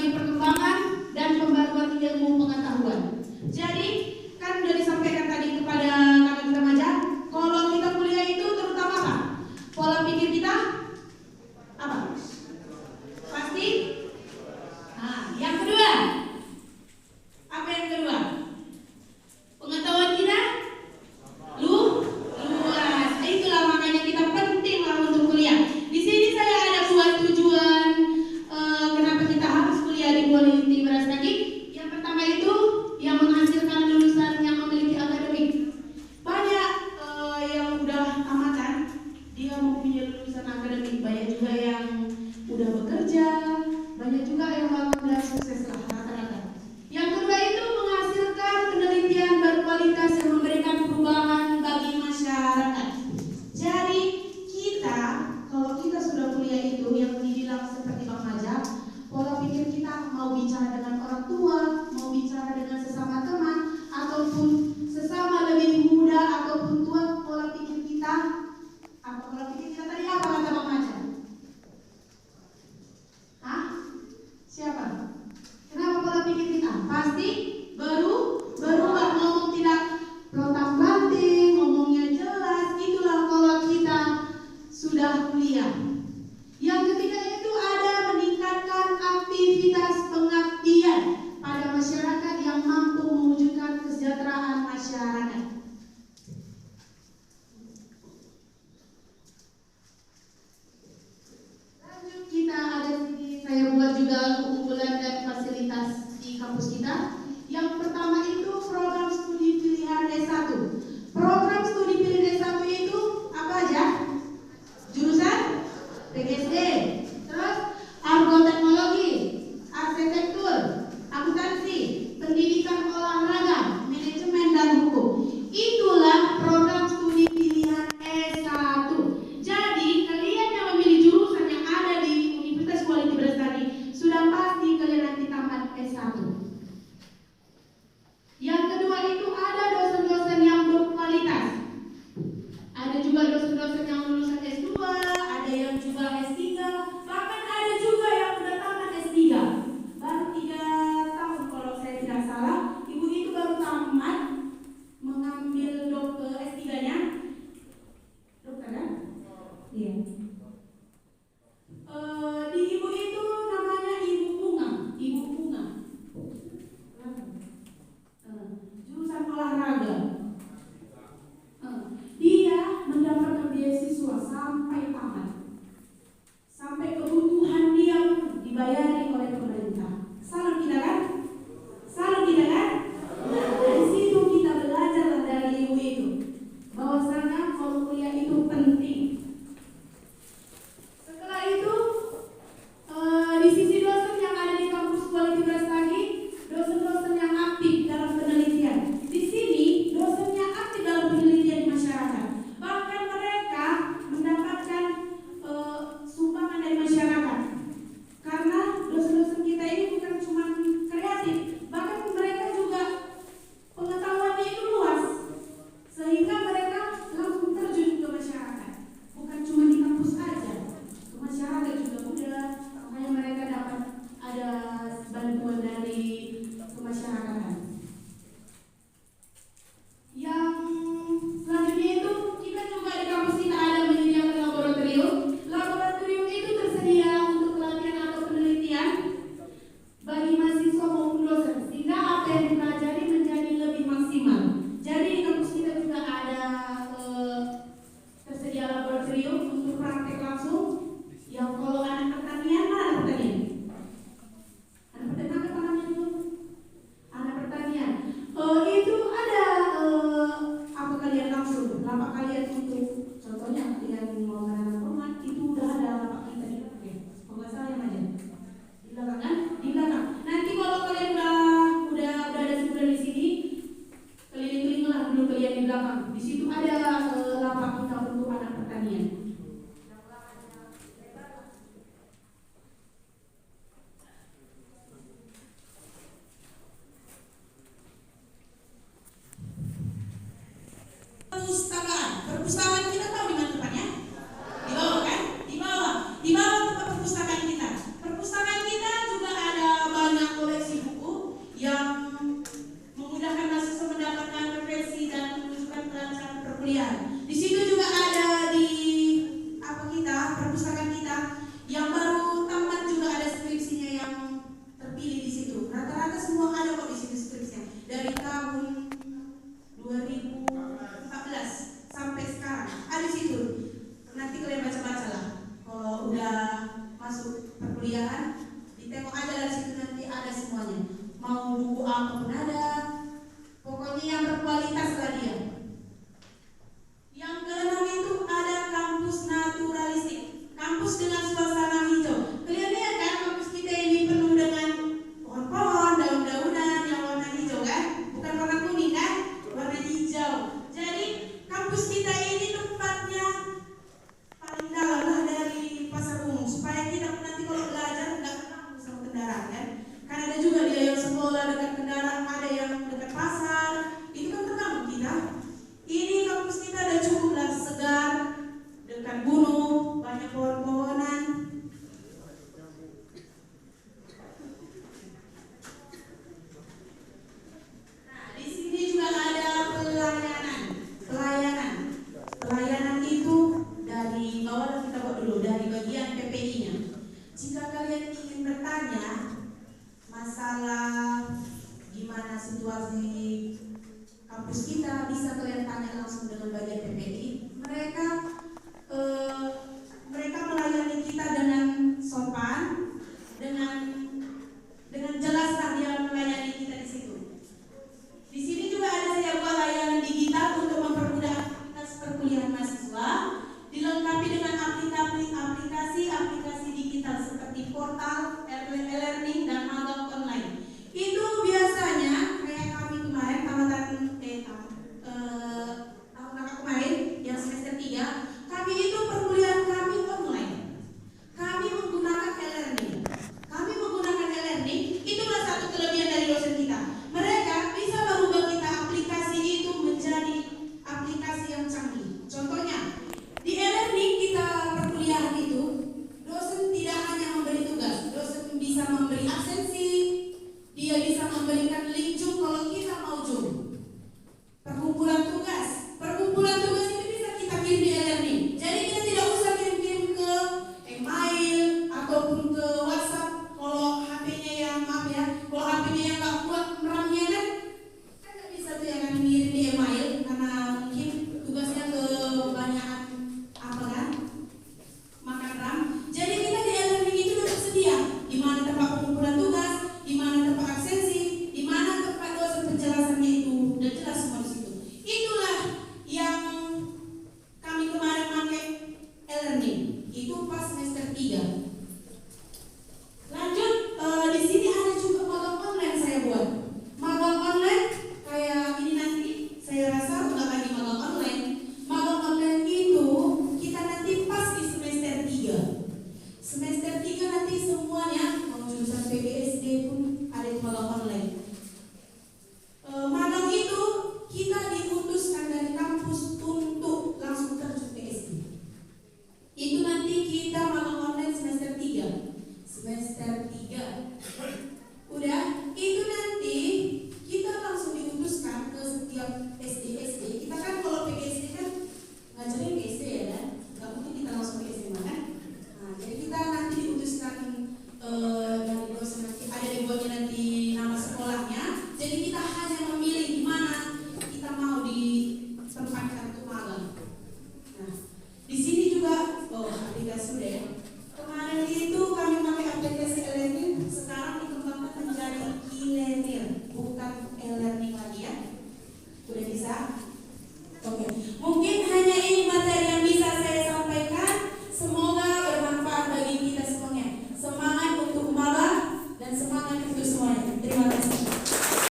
bagi perkembangan dan pembaruan ilmu pengetahuan. Jadi kan sudah disampaikan tadi kepada kakak remaja, kalau kita kuliah itu terutama apa? Pola pikir kita apa? Pasti. Nah, yang kedua, apa yang kedua? Pengetahuan kita luas. Itulah makanya kita pentinglah untuk kuliah. Di sini saya ada buat tujuan kenapa kita harus kuliah di Politeknik Beras Nagik. Yang pertama itu yang menghasilkan lulusan yang memiliki akademik. Banyak yang udah tamatan, dia mempunyai lulusan akademik. Banyak juga yang udah bekerja, banyak juga yang udah sukses lah rata-rata. Yang kedua itu menghasilkan penelitian berkualitas yang memberikan perubahan bagi masyarakat. Jadi kita, kalau kita sudah kuliah itu yang dibilang seperti Bang Maja, pola pikir kita mau bicara dengan orang tua, mau bicara dengan sesama teman, ataupun sesama lebih muda ataupun tua, pola pikir kita, pola pikir kita tadi apa kata Bang Maja? Hah? Siapa? Kenapa pola pikir kita? Pasti berubah, ngomong tidak lontang-lanting, ngomongnya jelas. Itulah kalau kita sudah kuliah. Yang ketiga itu ada meningkatkan aktivitas pengabdian pada masyarakat yang mampu mewujudkan kesejahteraan masyarakat. Lanjut, kita ada sini saya buat juga keunggulan dan fasilitas di kampus kita.